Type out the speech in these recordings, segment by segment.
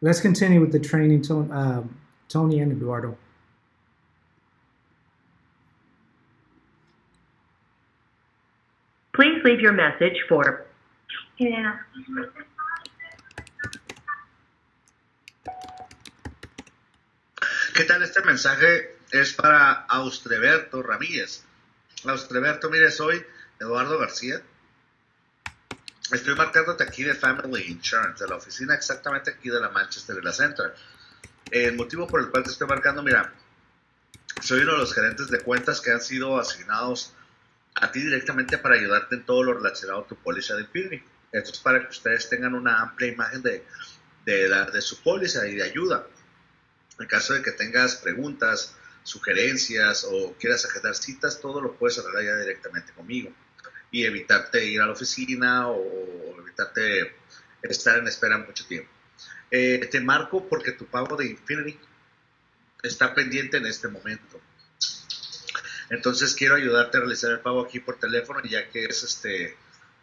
let's continue with the training, Tony and Eduardo. Please leave your message for... Yeah. ¿Qué tal? Este mensaje es para Austreberto Ramírez. Austreberto, mire, soy Eduardo García. Estoy marcándote aquí de Family Insurance, de la oficina exactamente aquí de la Manchester Villa Center. El motivo por el cual te estoy marcando, mira, soy uno de los gerentes de cuentas que han sido asignados a ti directamente para ayudarte en todo lo relacionado a tu póliza de Infinity. Esto es para que ustedes tengan una amplia imagen de su póliza y de ayuda. En caso de que tengas preguntas, sugerencias o quieras agendar citas, todo lo puedes hablar ya directamente conmigo y evitarte ir a la oficina o evitarte estar en espera mucho tiempo. Te marco porque tu pago de Infinity está pendiente en este momento. Entonces quiero ayudarte a realizar el pago aquí por teléfono, ya que es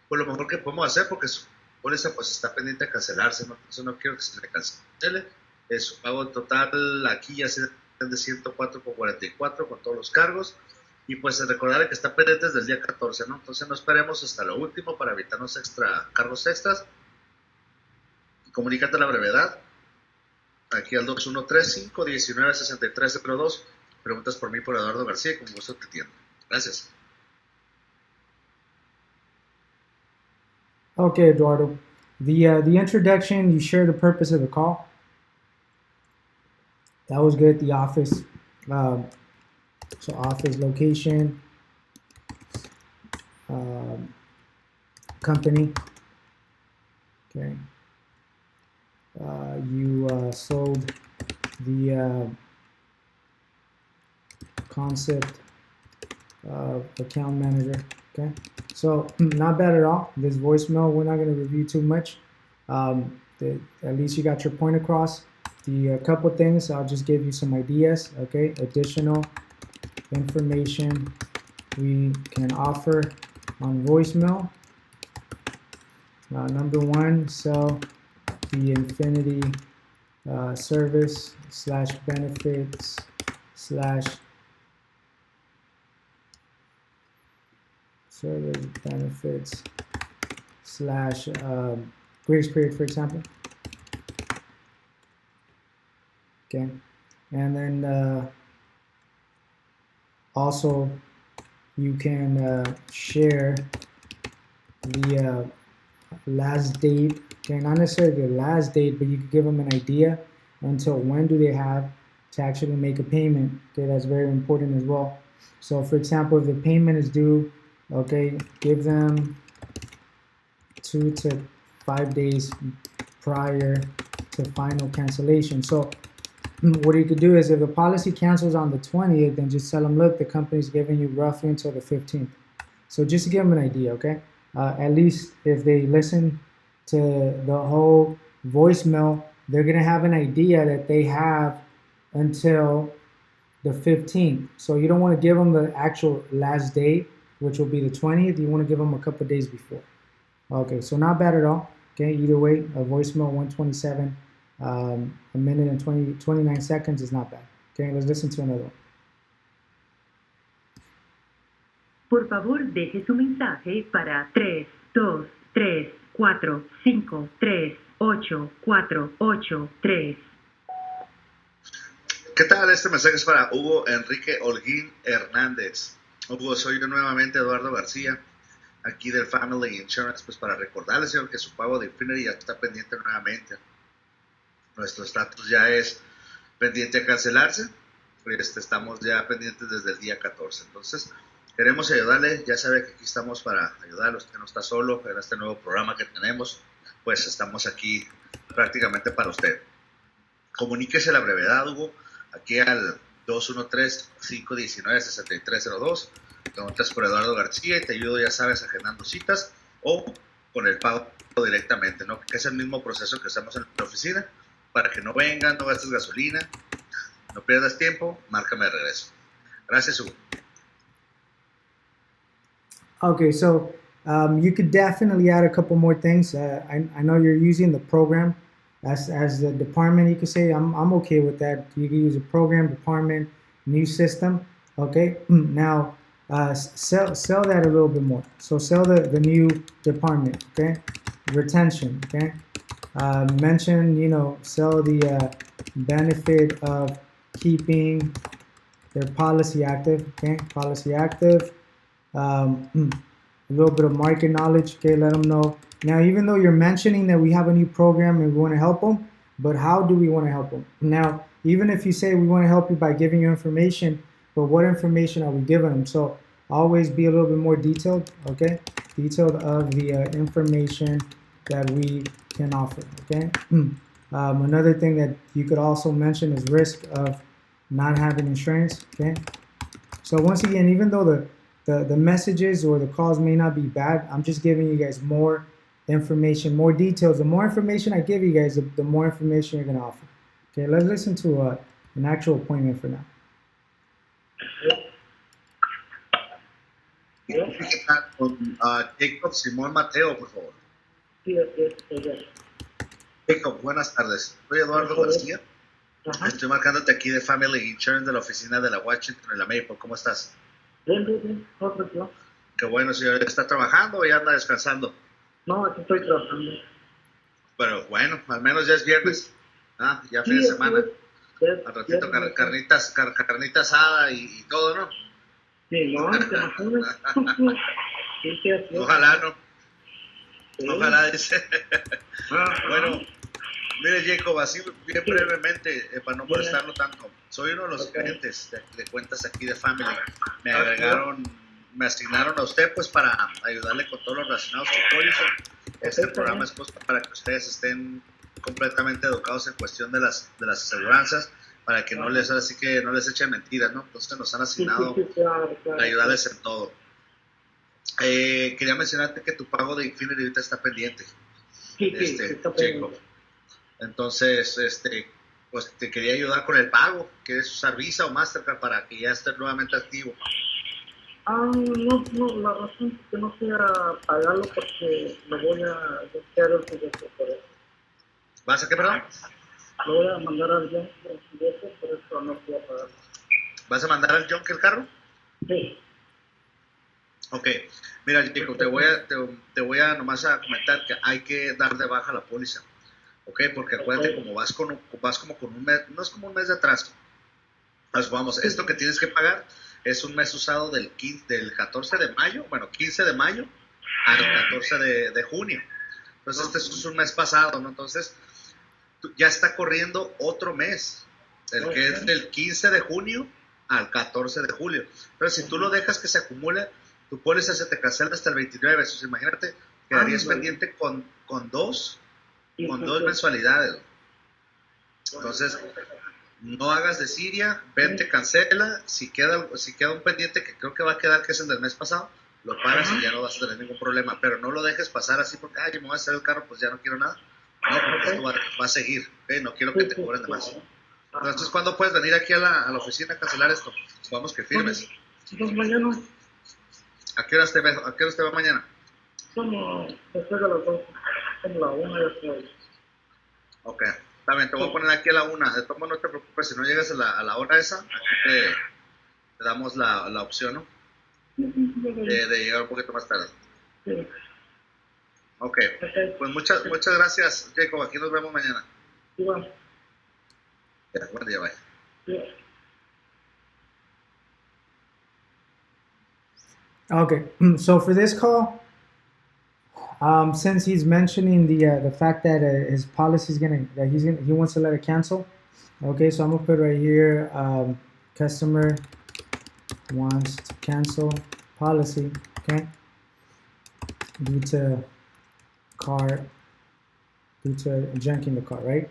pues lo mejor que podemos hacer, porque su póliza pues está pendiente de cancelarse, ¿no? Entonces no quiero que se le cancele. Su pago total aquí ya se de 104,44 con todos los cargos. Y pues recordarle que está pendiente desde el día 14, ¿no? Entonces no esperemos hasta lo último para evitarnos cargos extras. Comunícate a la brevedad. Aquí al 2135-196302. Preguntas por mí, por Eduardo García, y con gusto te atiendo. Gracias. Okay, Eduardo. The introduction, you shared the purpose of the call. That was good. The office. So office location, company. Okay. You sold the concept of account manager. Okay. So not bad at all. This voicemail, we're not going to review too much. At least you got your point across. The couple things, I'll just give you some ideas. Okay. Additional information we can offer on voicemail. Number one, sell the Infinity service / benefits / service benefits / grace period, for example. Okay, and then also you can share the last date. Okay, not necessarily the last date, but you can give them an idea until when do they have to actually make a payment. Okay, that's very important as well. So for example, if the payment is due, okay, give them 2 to 5 days prior to final cancellation. So what you could do is, if the policy cancels on the 20th, then just tell them, look, the company's giving you roughly until the 15th. So just to give them an idea, okay? At least if they listen to the whole voicemail, they're going to have an idea that they have until the 15th. So you don't want to give them the actual last date, which will be the 20th. You want to give them a couple days before. Okay, so not bad at all. Okay, either way, a voicemail 127, a minute and 29 seconds is not bad. Okay, let's listen to another one. Por favor, deje su mensaje para 323-453-848-3. ¿Qué tal? Este mensaje es para Hugo Enrique Holguín Hernández. Hugo, soy yo nuevamente Eduardo García, aquí del Family Insurance, pues para recordarle, señor, que su pago de Infinity ya está pendiente nuevamente. Nuestro estatus ya es pendiente a cancelarse. Estamos ya pendientes desde el día 14. Entonces, queremos ayudarle. Ya sabe que aquí estamos para ayudarlo. Usted no está solo en este nuevo programa que tenemos. Pues estamos aquí prácticamente para usted. Comuníquese a la brevedad, Hugo, aquí al 213-519-6302. Preguntas por Eduardo García y te ayudo, ya sabes, agendando citas o con el pago directamente, ¿no? Que es el mismo proceso que hacemos en la oficina, para que no vengan, no gastes gasolina, no pierdas tiempo, márcame de regreso. Gracias, Hugo. Okay, so you could definitely add a couple more things. I know you're using the program As the department, you could say I'm okay with that. You can use a program, department, new system. Okay, now sell that a little bit more. So sell the new department. Okay, retention. Okay, mention, sell the benefit of keeping their policy active. Okay, policy active. A little bit of market knowledge. Okay, let them know. Now, even though you're mentioning that we have a new program and we want to help them, but how do we want to help them? Now, even if you say we want to help you by giving you information, but what information are we giving them? So always be a little bit more detailed. Okay, detailed of the information that we can offer. Okay. Another thing that you could also mention is risk of not having insurance. Okay. So once again, even though the messages or the calls may not be bad, I'm just giving you guys more information, more details. The more information I give you guys, the more information you're gonna offer. Okay, let's listen to an actual appointment for now. Con Jacob Simón Mateo, por favor. Sí, así es. Jacob, buenas tardes. Soy Eduardo García. Ajá. Estoy marcándote aquí de Family Insurance de la oficina de la Washington en la Maple. ¿Cómo estás? Bien. No, Qué bueno, señor. ¿Está trabajando o ya anda descansando? no, aquí estoy trabajando. Pero bueno, al menos ya es viernes. Ah, ya fin de semana. Al ratito carnita asada y todo, ¿no? Sí, no, te imaginas. Sí, así es. Ojalá, ¿no? Sí. Ojalá, dice. Ajá. Bueno, mire, Jacob, así bien Sí. brevemente, para no molestarlo tanto, soy uno de los Ok. clientes de cuentas aquí de Family. Me asignaron a usted pues para ayudarle con todos los relacionados con póliza. Este está programa bien. es pues para que ustedes estén completamente educados en cuestión de las aseguranzas, para que no les, así que no les echen mentiras, ¿no? Entonces nos han asignado Claro. para ayudarles en todo. Quería mencionarte que tu pago de Infinity ahorita está pendiente. Sí, está Jacob. pendiente. Entonces, pues te quería ayudar con el pago. ¿Quieres usar Visa o Mastercard para que ya esté nuevamente activo? No, la razón es que no quiera pagarlo porque me voy a desear el juguete por eso. ¿Vas a qué, perdón? Lo voy a mandar al guión el juguete, por eso no quiero pagarlo. ¿Vas a mandar al junk el carro? Sí. Ok, mira, Jacob, te voy a nomás a comentar que hay que dar de baja la póliza. Ok, porque acuérdate, como vas como con un mes, no es como un mes de atraso. Pues vamos, esto que tienes que pagar es un mes usado del 14 de mayo, bueno, 15 de mayo al 14 de junio. Entonces, este es un mes pasado, ¿no? Entonces, ya está corriendo otro mes, el que es del 15 de junio al 14 de julio. Pero si tú lo dejas que se acumule, tu póliza se te cancela hasta el 29. Entonces, imagínate, quedarías pendiente con dos mensualidades. Entonces, no hagas de Siria, vente, cancela. Si queda un pendiente que creo que va a quedar, que es el del mes pasado, lo pagas y ya no vas a tener ningún problema. Pero no lo dejes pasar así porque, me voy a hacer el carro, pues ya no quiero nada. No, porque esto va a seguir. No quiero que te cobren de más. Entonces, ¿cuándo puedes venir aquí a la oficina a cancelar esto? Vamos que firmes. Entonces mañana, ¿A qué horas te va mañana? como después de las 2, como la 1 ya estoy. Ok, está bien, te voy a poner aquí a la 1. De tomo, no te preocupes, si no llegas a la hora esa, aquí te damos la opción, ¿no? De llegar un poquito más tarde. Sí. Ok, pues muchas gracias, Jacob. Aquí nos vemos mañana. Igual. Ya, buen día, bye. Sí. Okay, so for this call, since he's mentioning the fact that his policy is he wants to let it cancel. Okay, so I'm gonna put right here, customer wants to cancel policy. Okay, due to junking the car, right?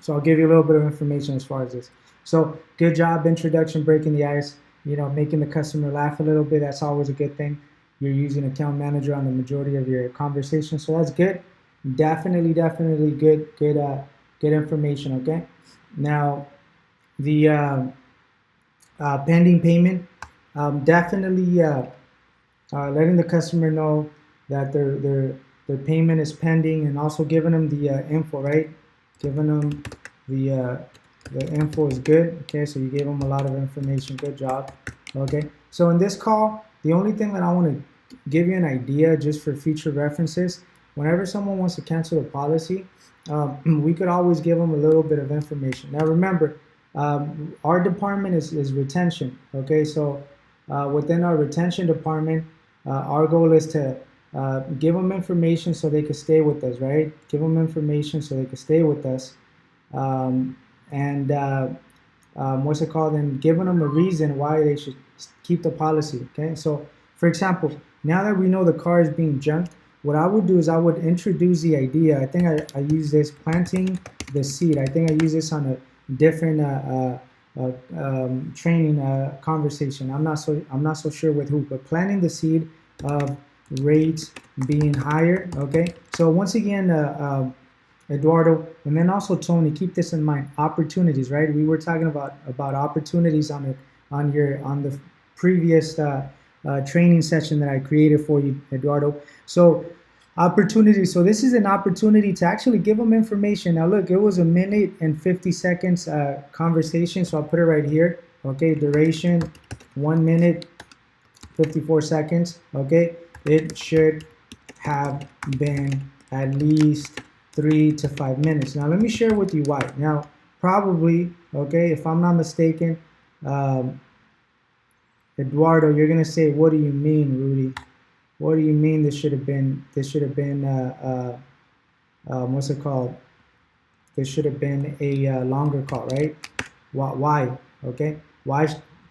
So I'll give you a little bit of information as far as this. So good job, introduction, breaking the ice, making the customer laugh a little bit. That's always a good thing. You're using account manager on the majority of your conversation, so that's good. Definitely good information. Okay. Now the pending payment, definitely letting the customer know that their payment is pending, and also giving them the info, right? Giving them the info is good. Okay, so you gave them a lot of information. Good job. Okay, so in this call, the only thing that I want to give you an idea just for future references, whenever someone wants to cancel a policy, we could always give them a little bit of information. Now remember, our department is retention. Okay, so within our retention department, our goal is to give them information so they can stay with us, right? Give them information so they can stay with us. And what's it called? And giving them a reason why they should keep the policy. Okay, so for example, now that we know the car is being junked, what I would do is I would introduce the idea. I think I use this planting the seed. I think I use this on a different training conversation. I'm not so sure with who, but planting the seed of rates being higher. Okay, so once again, Eduardo, and then also Tony, keep this in mind. Opportunities, right? We were talking about opportunities on the previous training session that I created for you, Eduardo. So opportunities. So this is an opportunity to actually give them information. Now look, it was 1 minute and 50 seconds conversation, so I'll put it right here. Okay, duration 1 minute 54 seconds. Okay, it should have been at least 3 to 5 minutes. Now let me share with you why. Now probably, okay, if I'm not mistaken, Eduardo, you're gonna say, what do you mean, Rudy? What do you mean this should have been what's it called? This should have been a longer call, right? Why? Okay, why?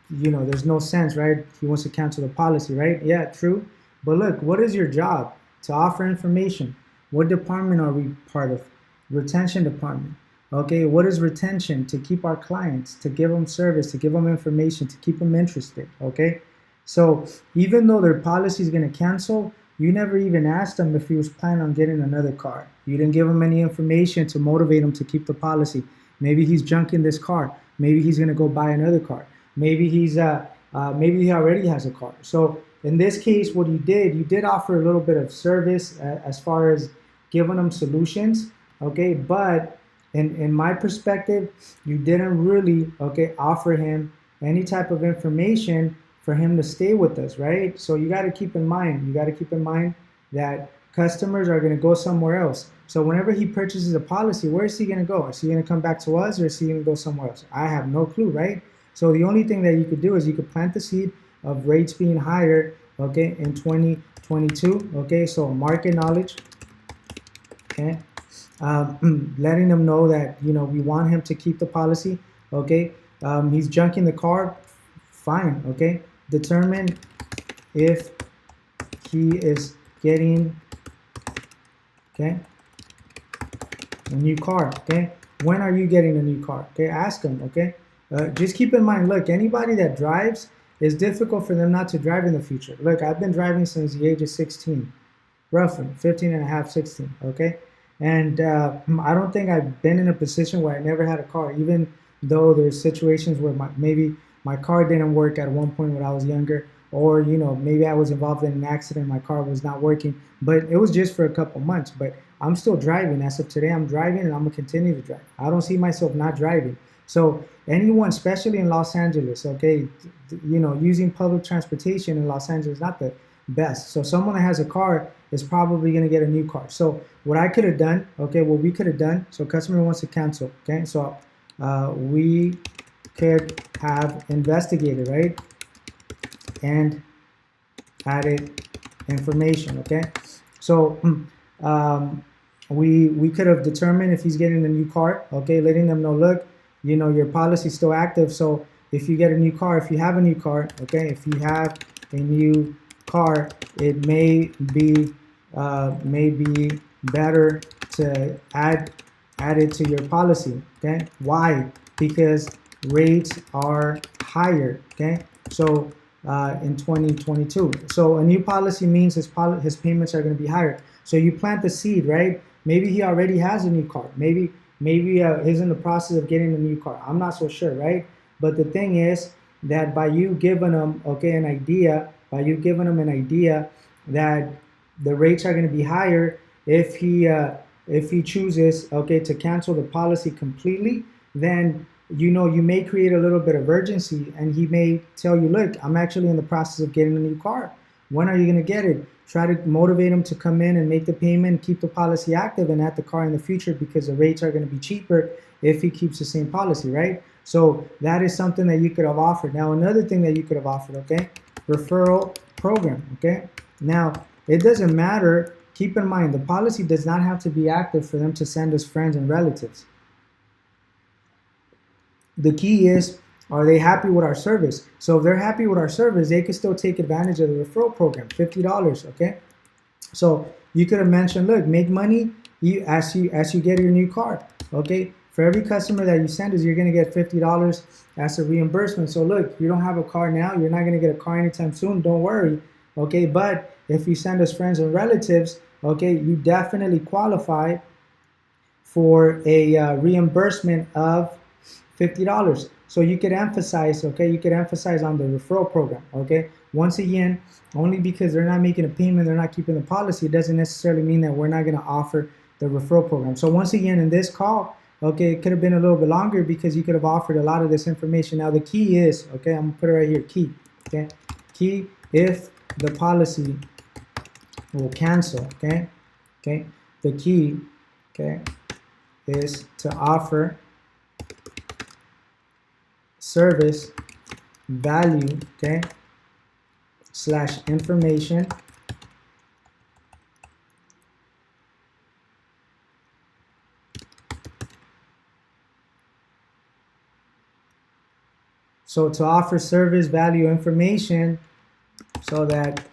There's no sense, right? He wants to cancel the policy, right? Yeah, true. But look, what is your job? To offer information. What department are we part of? Retention department. Okay, what is retention? To keep our clients, to give them service, to give them information, to keep them interested. Okay, so even though their policy is going to cancel, you never even asked him if he was planning on getting another car. You didn't give him any information to motivate him to keep the policy. Maybe he's junking this car. Maybe he's going to go buy another car. Maybe maybe he already has a car. So in this case, what you did offer a little bit of service as far as giving them solutions. Okay, but in my perspective, you didn't really offer him any type of information for him to stay with us, right? So you got to keep in mind. You got to keep in mind that customers are going to go somewhere else. So whenever he purchases a policy, where is he going to go? Is he going to come back to us, or is he going to go somewhere else? I have no clue, right? So the only thing that you could do is you could plant the seed of rates being higher, okay, in 2022, okay? So market knowledge, okay? Letting them know that we want him to keep the policy, okay? He's junking the car, fine, okay? Determine if he is getting a new car, okay? When are you getting a new car? Okay, ask him, okay? Just keep in mind, look, anybody that drives, it's difficult for them not to drive in the future. Look, I've been driving since the age of 16, roughly 15 and a half, 16, okay? And I don't think I've been in a position where I never had a car, even though there's situations where maybe my car didn't work at one point when I was younger, or maybe I was involved in an accident, my car was not working, but it was just for a couple months. But I'm still driving. As of today, I'm driving, and I'm gonna continue to drive. I don't see myself not driving. So anyone, especially in Los Angeles, okay, using public transportation in Los Angeles is not the best. So someone that has a car is probably going to get a new car. So what I could have done, okay, what we could have done, so customer wants to cancel, okay, so we could have investigated, right, and added information, okay. So we could have determined if he's getting a new car, okay, letting them know, look, your policy is still active, so if you get a new car, if you have a new car, okay, if you have a new car, it may be better to add it to your policy, okay? Why? Because rates are higher, okay? So in 2022, so a new policy means his payments are going to be higher. So you plant the seed, right? Maybe he already has a new car. Maybe he's in the process of getting a new car. I'm not so sure, right? But the thing is that by you giving them, okay, an idea that the rates are going to be higher, if he chooses, okay, to cancel the policy completely, then you know you may create a little bit of urgency, and he may tell you, look, I'm actually in the process of getting a new car. When are you going to get it? Try to motivate him to come in and make the payment, keep the policy active, and add the car in the future, because the rates are going to be cheaper if he keeps the same policy, right? So that is something that you could have offered. Now, another thing that you could have offered, okay, referral program, okay? Now, it doesn't matter. Keep in mind, the policy does not have to be active for them to send us friends and relatives. The key is, are they happy with our service? So if they're happy with our service, they can still take advantage of the referral program, $50, okay? So you could have mentioned, look, make money as you get your new car, okay? For every customer that you send us, you're gonna get $50 as a reimbursement. So look, you don't have a car now, you're not gonna get a car anytime soon, don't worry, okay? But if you send us friends and relatives, okay, you definitely qualify for a reimbursement of $50. So you could emphasize, okay, you could emphasize on the referral program, okay? Once again, only because they're not making a payment, they're not keeping the policy, it doesn't necessarily mean that we're not going to offer the referral program. So once again, in this call, okay, it could have been a little bit longer because you could have offered a lot of this information. Now the key is, okay, I'm gonna put it right here, key, okay? Key, if the policy will cancel, okay? Okay, the key, okay, is to offer service value, okay, / information so to offer service value information so that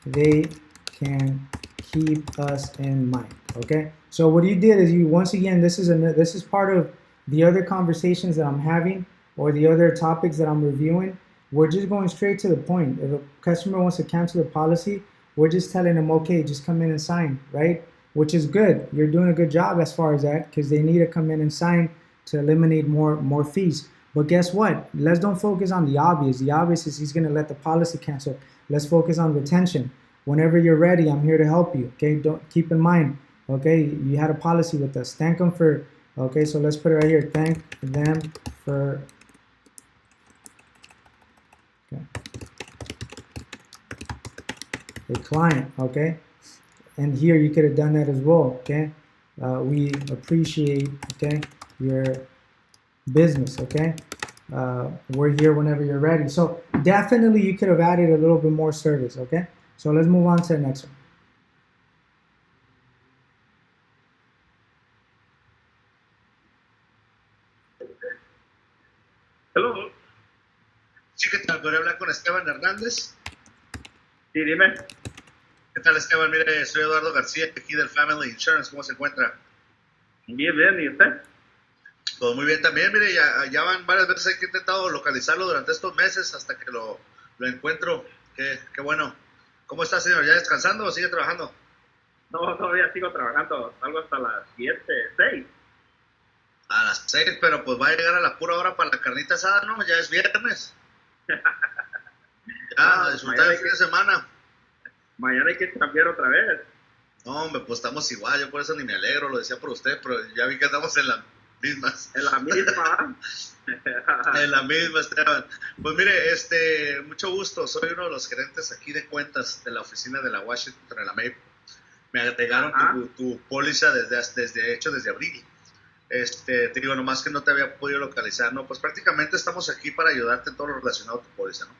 they can keep us in mind, okay? So what you did is you, once again, this is part of the other conversations that I'm having, or the other topics that I'm reviewing. We're just going straight to the point. If a customer wants to cancel the policy, we're just telling them, okay, just come in and sign, right? Which is good. You're doing a good job as far as that, because they need to come in and sign to eliminate more fees. But guess what? Let's don't focus on the obvious. The obvious is he's going to let the policy cancel. Let's focus on retention. Whenever you're ready, I'm here to help you. Okay, don't keep in mind. Okay, you had a policy with us. Thank them for. Okay, so let's put it right here. Thank them for. Okay. A client. Okay, and here you could have done that as well. Okay, we appreciate. Okay, your business. Okay. We're here whenever you're ready. So definitely you could have added a little bit more service, okay? So let's move on to the next one. Hello. Sí, ¿qué tal? ¿Podría hablar con Esteban Hernández? Sí, dime. ¿Qué tal, Esteban? Mire, soy Eduardo García, aquí del Family Insurance. ¿Cómo se encuentra? Bien, bien. ¿Y usted? Todo muy bien también. Mire, ya van varias veces que he intentado localizarlo durante estos meses hasta que lo encuentro. Qué bueno. ¿Cómo está, señor? ¿Ya descansando o sigue trabajando? No, todavía sigo trabajando. Salgo hasta las 7, 6. A las 6, pero pues va a llegar a la pura hora para la carnita asada, ¿no? Ya es viernes. Ya, disfrutar el fin de semana. Mañana hay que cambiar otra vez. No, hombre, pues estamos igual. Yo por eso ni me alegro, lo decía por usted, pero ya vi que estamos en las mismas. En la misma. En la misma, Esteban. Pues mire, mucho gusto. Soy uno de los gerentes aquí de cuentas de la oficina de la Washington en la Maple. Me agregaron tu póliza desde abril. Te digo, nomás que no te había podido localizar, ¿no? Pues prácticamente estamos aquí para ayudarte en todo lo relacionado a tu póliza, ¿no?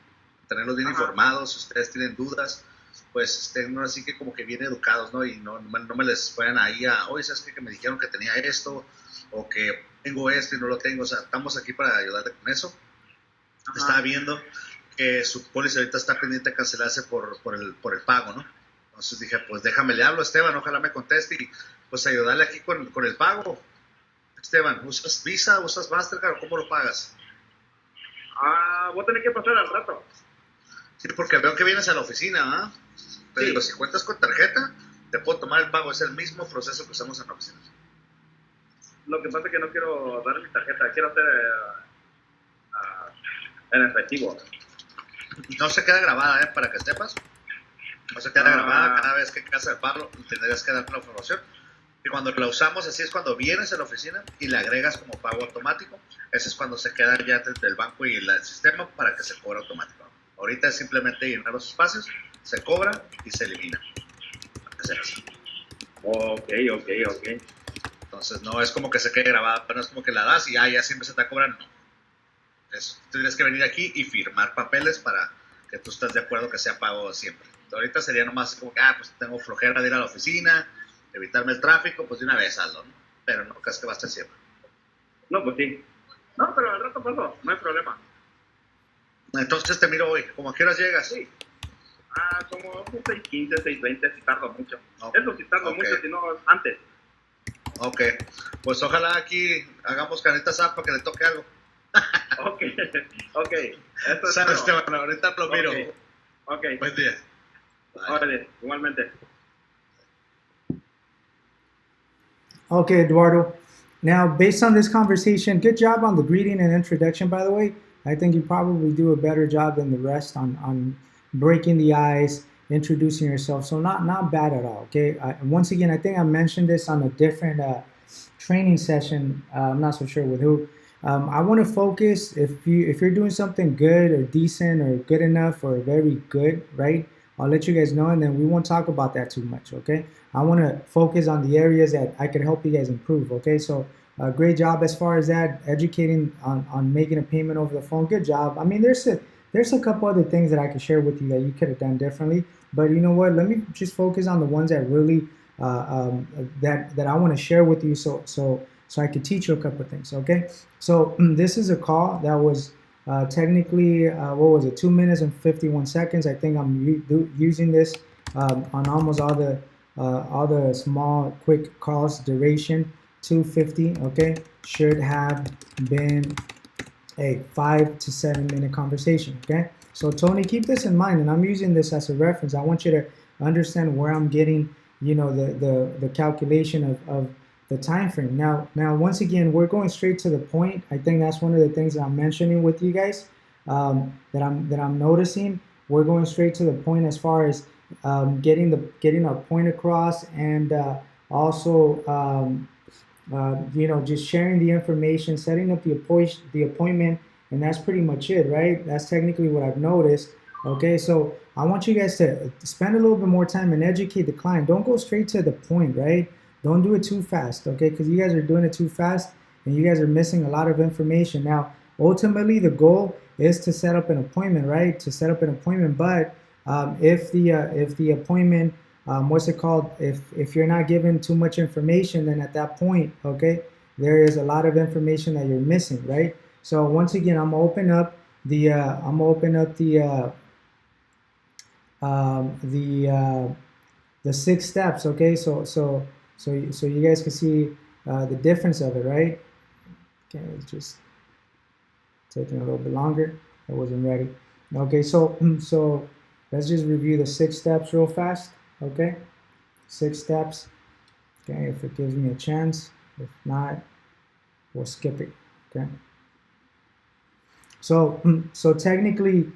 Tenerlos bien informados. Si ustedes tienen dudas, pues estén así que como que bien educados, ¿no? Y no me les vayan ahí oye, ¿sabes qué? Que me dijeron que tenía esto, o que tengo esto y no lo tengo. O sea, estamos aquí para ayudarte con eso. Estaba viendo que su póliza ahorita está pendiente de cancelarse por el pago, ¿no? Entonces dije, pues déjame le hablo a Esteban, ojalá me conteste y pues ayudarle aquí con el pago. Esteban, ¿usas Visa, usas Mastercard o cómo lo pagas? Voy a tener que pasar al rato. Sí, porque veo que vienes a la oficina, ¿ah? Te Sí. digo, si cuentas con tarjeta, te puedo tomar el pago, es el mismo proceso que usamos en la oficina. Lo que pasa es que no quiero dar mi tarjeta, quiero hacer en efectivo. No se queda grabada, para que sepas. No se queda grabada cada vez que quieras pagarlo, tendrías que darle la información. Y cuando la usamos así es cuando vienes a la oficina y le agregas como pago automático. Ese es cuando se queda ya entre el banco y el sistema para que se cobre automático. Ahorita es simplemente llenar los espacios, se cobra y se elimina. Ok. Entonces no es como que se quede grabada, pero no es como que la das y ya siempre se te va a cobrar. No. Tendrías que venir aquí y firmar papeles para que tú estés de acuerdo que sea pago siempre. Ahorita sería nomás como que, pues tengo flojera de ir a la oficina, evitarme el tráfico, pues de una vez hazlo, ¿no? Pero no creas que va a estar siempre. No, pues sí. No, pero al rato paso, no hay problema. Entonces te miro hoy, ¿cómo a qué horas llegas? Sí. Como 6:15, 6:20, si tardo mucho. Okay. Eso si tardo mucho, si no antes. Ok, pues ojalá aquí hagamos carnita asada para que le toque algo. Ok. Esto Sabes, Esteban, ahorita lo miro. Ok. Buen día. Órale, igualmente. Okay, Eduardo. Now, based on this conversation, good job on the greeting and introduction, by the way. I think you probably do a better job than the rest on breaking the ice, introducing yourself. So not bad at all. Okay. Once again, I think I mentioned this on a different training session. I'm not so sure with who. I want to focus if you're doing something good or decent or good enough or very good, right? I'll let you guys know, and then we won't talk about that too much. Okay. I want to focus on the areas that I can help you guys improve. Okay. So great job as far as that, educating on making a payment over the phone. Good job. I mean, there's a couple other things that I could share with you that you could have done differently. But you know what? Let me just focus on the ones that really that I want to share with you, so I could teach you a couple of things. Okay. So this is a call that was technically what was it? 2 minutes and 51 seconds. I think I'm using this on almost all the small quick calls. Duration 250. Okay. Should have been a 5 to 7 minute conversation. Okay. So Tony, keep this in mind, and I'm using this as a reference. I want you to understand where I'm getting, the calculation of the time frame. Now, once again, we're going straight to the point. I think that's one of the things that I'm mentioning with you guys, that I'm noticing. We're going straight to the point as far as getting our point across, and also just sharing the information, setting up the appointment, and that's pretty much it, right? That's technically what I've noticed. Okay, so I want you guys to spend a little bit more time and educate the client. Don't go straight to the point, right? Don't do it too fast, okay? Because you guys are doing it too fast, and you guys are missing a lot of information. Now, ultimately, the goal is to set up an appointment, right? To set up an appointment, but if the appointment, what's it called? If you're not given too much information, then at that point, okay, there is a lot of information that you're missing, right? So once again, I'm gonna open up the the 6 steps. Okay, so you guys can see the difference of it, right? Okay, it's just taking a little bit longer. I wasn't ready. Okay, so let's just review the 6 steps real fast. Okay, 6 steps. Okay, if it gives me a chance. If not, we'll skip it. Okay. So technically,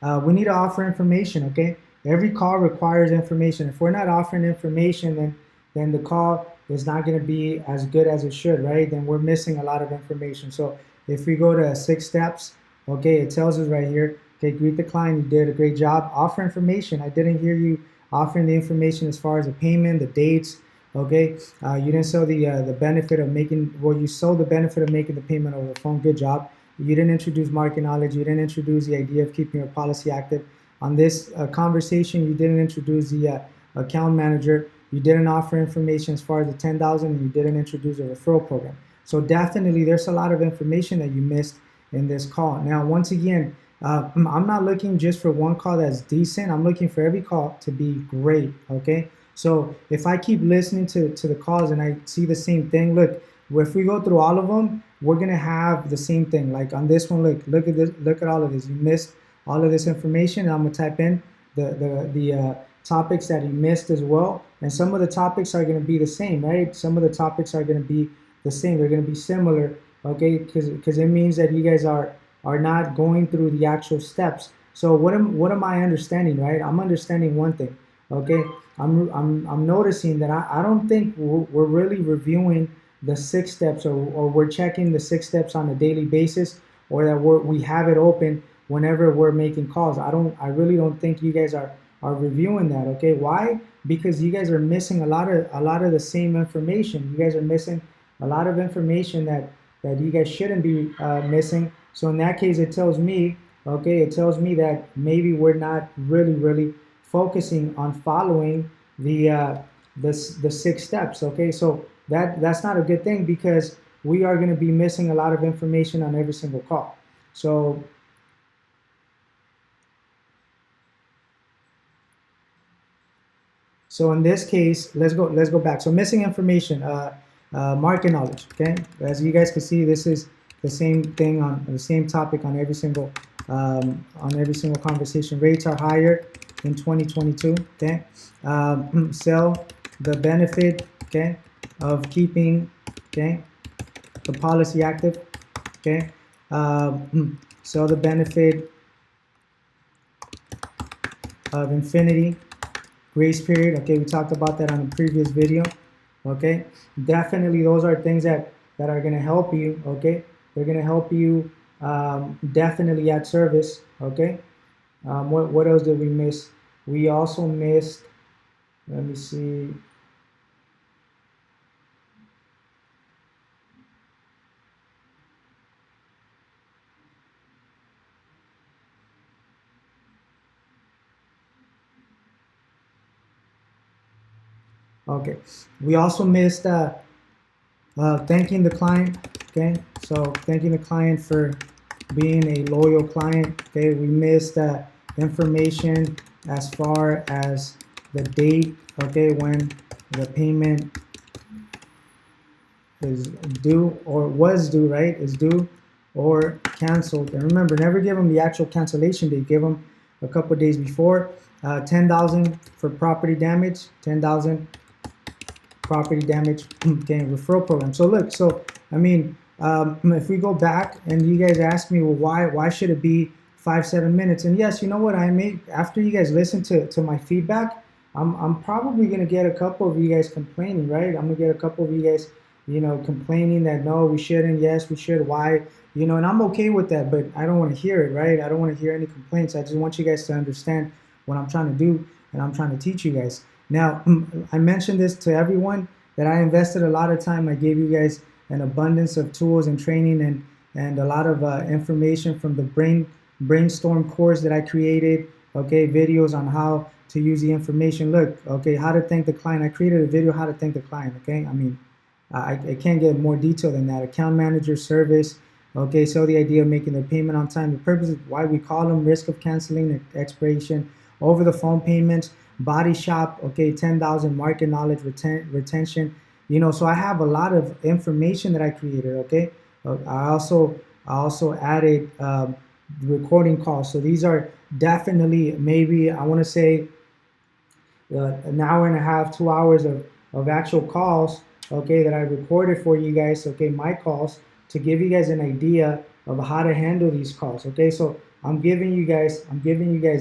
we need to offer information. Okay, every call requires information. If we're not offering information, then the call is not going to be as good as it should, right? Then we're missing a lot of information. So if we go to 6 steps, okay, it tells us right here. Okay, greet the client. You did a great job. Offer information. I didn't hear you offering the information as far as the payment, the dates. Okay, you didn't sell the benefit of making. Well, you sold the benefit of making the payment over the phone. Good job. You didn't introduce market knowledge. You didn't introduce the idea of keeping your policy active. On this conversation, you didn't introduce the account manager. You didn't offer information as far as the 10,000, and you didn't introduce a referral program. So definitely, there's a lot of information that you missed in this call. Now, once again, I'm not looking just for one call that's decent. I'm looking for every call to be great. Okay. So if I keep listening to the calls and I see the same thing, look, if we go through all of them, we're gonna have the same thing. Like on this one, look at this, look at all of this. You missed all of this information. And I'm gonna type in the topics that you missed as well. And some of the topics are gonna be the same, right? Some of the topics are gonna be the same. They're gonna be similar, okay? Because it means that you guys are not going through the actual steps. So what am I understanding, right? I'm understanding one thing, okay? I'm noticing that I don't think we're really reviewing the 6 steps, or we're checking the 6 steps on a daily basis, or that we have it open whenever we're making calls. I really don't think you guys are reviewing that, okay? Why? Because you guys are missing a lot of the same information. You guys are missing a lot of information that you guys shouldn't be missing. So in that case, it tells me, okay, it tells me that maybe we're not really focusing on following the 6 steps. Okay, so that's not a good thing, because we are going to be missing a lot of information on every single call. So in this case, let's go back. So missing information, market knowledge. Okay, as you guys can see, this is the same thing on the same topic on every single conversation. Rates are higher in 2022. Okay, sell the benefit. Okay, of keeping the policy active. Okay, sell the benefit of infinity. Grace period. Okay, we talked about that on the previous video. Okay, definitely those are things that are going to help you. Okay, they're going to help you definitely at service. Okay, what else did we miss? We also missed, let me see, okay, we also missed thanking the client. Okay, so thanking the client for being a loyal client. Okay, we missed information as far as the date, okay, when the payment is due, or was due, right, is due or canceled. And remember, never give them the actual cancellation date. Give them a couple days before. 10,000 for property damage. 10,000 property damage. Okay, referral program. So look, so I mean, if we go back and you guys ask me, well, why should it be 5-7 minutes? And yes, you know what, I may, after you guys listen to my feedback, I'm probably gonna get a couple of you guys complaining, right? I'm gonna get a couple of you guys, complaining that no, we shouldn't, yes, we should, why, and I'm okay with that, but I don't want to hear it, right? I don't want to hear any complaints. I just want you guys to understand what I'm trying to do, and I'm trying to teach you guys. Now, I mentioned this to everyone, that I invested a lot of time. I gave you guys an abundance of tools and training, and a lot of information from the brainstorm course that I created. Okay, videos on how to use the information. Look, okay, how to thank the client. I created a video how to thank the client. Okay, I mean, I can't get more detail than that. Account manager service. Okay, so the idea of making their payment on time. The purpose is why we call them, risk of canceling, expiration, over the phone payments, body shop. Okay, 10,000 market knowledge retention. So I have a lot of information that I created. Okay, I also added recording calls. So these are definitely, maybe I want to say an hour and a half, 2 hours of actual calls, okay, that I recorded for you guys, okay, my calls, to give you guys an idea of how to handle these calls. Okay, so I'm giving you guys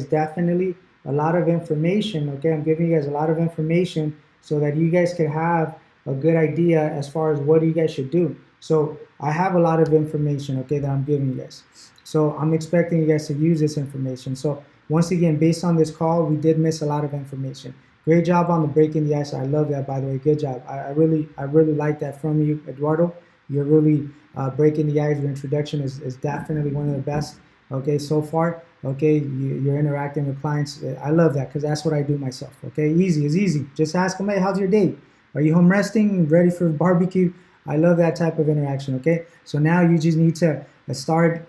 definitely a lot of information. Okay, I'm giving you guys a lot of information so that you guys can have a good idea as far as what you guys should do. So I have a lot of information, okay, that I'm giving you guys. So I'm expecting you guys to use this information. So once again, based on this call, we did miss a lot of information. Great job on the breaking the ice. I love that, by the way. Good job. I really like that from you, Eduardo. You're really breaking the ice. Your introduction is definitely one of the best, okay, so far. Okay, you're interacting with clients. I love that, because that's what I do myself. Okay, easy is easy. Just ask them, hey, how's your day? Are you home resting, ready for barbecue? I love that type of interaction. Okay, so now you just need to start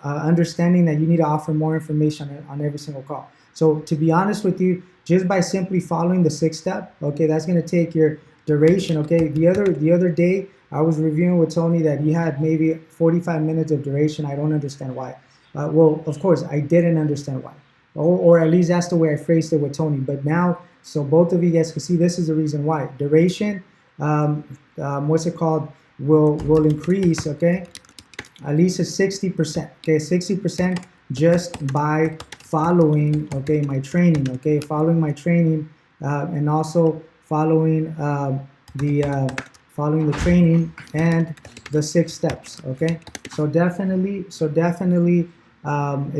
understanding that you need to offer more information on every single call. So to be honest with you, just by simply following the 6-step, okay, that's going to take your duration. Okay, the other day I was reviewing with Tony that you had maybe 45 minutes of duration. I don't understand why. Well, of course, I didn't understand why, or at least that's the way I phrased it with Tony. But now, so both of you guys can see, this is the reason why. Duration, what's it called, will increase, okay, at least a 60%. Okay, 60% just by following, okay, my training, okay, following my training, and also following the following the training and the 6 steps, okay. So definitely it's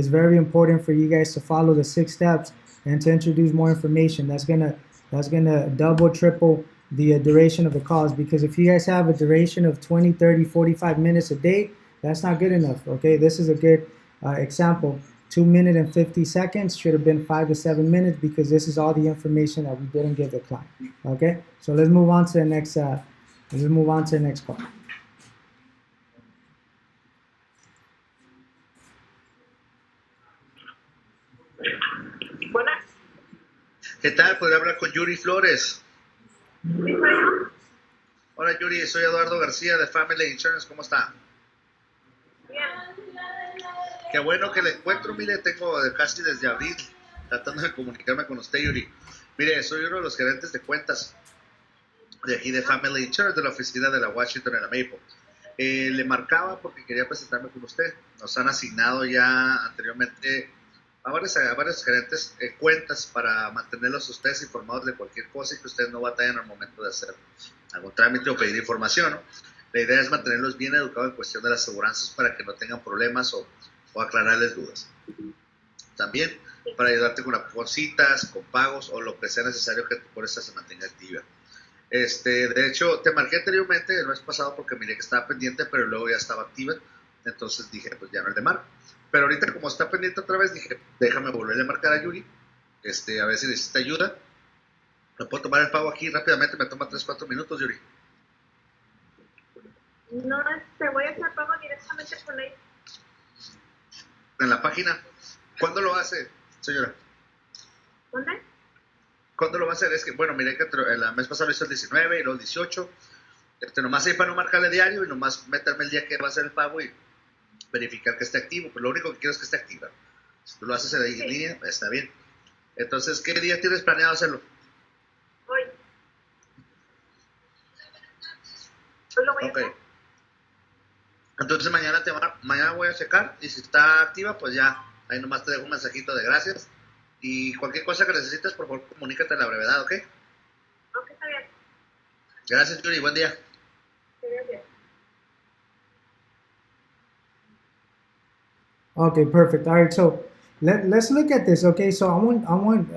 very important for you guys to follow the 6 steps and to introduce more information. That's gonna double, triple the duration of the calls, because if you guys have a duration of 20, 30, 45 minutes a day, that's not good enough, okay. This is a good example. 2 minutes and 50 seconds should have been 5 to 7 minutes, because this is all the information that we didn't give the client, okay. So let's move on to the next call. Buenas. ¿Qué tal? ¿Podría hablar con Yuri Flores? ¿Sí soy yo? Hola Yuri, soy Eduardo García de Family Insurance. ¿Cómo está? Bien. Qué bueno que le encuentro. Mire, tengo casi desde abril tratando de comunicarme con usted, Yuri. Mire, soy uno de los gerentes de cuentas de aquí de Family Insurance, de la oficina de la Washington en la Maple. Le marcaba porque quería presentarme con usted. Nos han asignado ya anteriormente a varios gerentes cuentas para mantenerlos ustedes informados de cualquier cosa y que ustedes no batallen al momento de hacer algún trámite o pedir información, ¿no? La idea es mantenerlos bien educados en cuestión de las aseguranzas para que no tengan problemas o aclararles dudas. También para ayudarte con citas, con pagos o lo que sea necesario que tu póliza se mantenga activa. De hecho, te marqué anteriormente el mes pasado porque miré que estaba pendiente, pero luego ya estaba activa. Entonces dije, pues ya no le marco. Pero ahorita, como está pendiente otra vez, dije, déjame volverle a marcar a Yuri, a ver si necesita ayuda. ¿Me puedo tomar el pago aquí rápidamente? Me toma 3-4 minutos, Yuri. No, voy a hacer pago directamente con él. En la página. ¿Cuándo lo hace, señora? ¿Dónde? ¿Cuándo lo va a hacer? Es que, bueno, miré que el mes pasado lo hizo el 19 y luego el 18. Nomás ahí para no marcarle diario y nomás meterme el día que va a hacer el pago y verificar que esté activo. Pero lo único que quiero es que esté activa. Si tú lo haces ahí en línea, está bien. Entonces, ¿qué día tienes planeado hacerlo? Hoy. Hoy lo voy a Ok. hacer. Entonces mañana voy a checar y si está activa, pues ya, ahí nomás te dejo un mensajito de gracias. Y cualquier cosa que necesites, por favor, comunícate a la brevedad, ¿ok? Ok, está bien. Gracias, Yuri, buen día. Gracias. Okay, perfect. All right, so let's look at this. Okay, so I want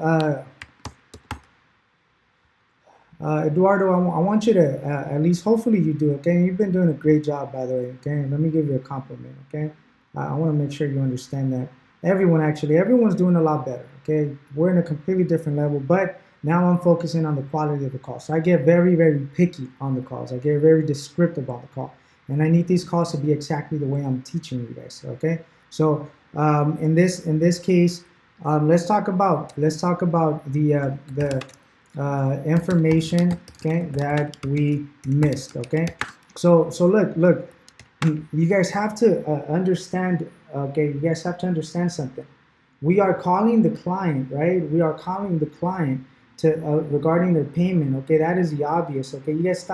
Eduardo, I want you to at least, hopefully you do. Okay, you've been doing a great job, by the way. Okay, let me give you a compliment. Okay, I want to make sure you understand that everyone's doing a lot better. Okay, we're in a completely different level, but now I'm focusing on the quality of the call. So I get very, very picky on the calls. I get very descriptive on the call, and I need these calls to be exactly the way I'm teaching you guys. Okay, so in this case, let's talk about the information, okay, that we missed. Okay, so look, you guys have to understand. Okay, you guys have to understand something. We are calling the client, right? We are calling the client to regarding their payment. Okay, that is the obvious. Okay, you guys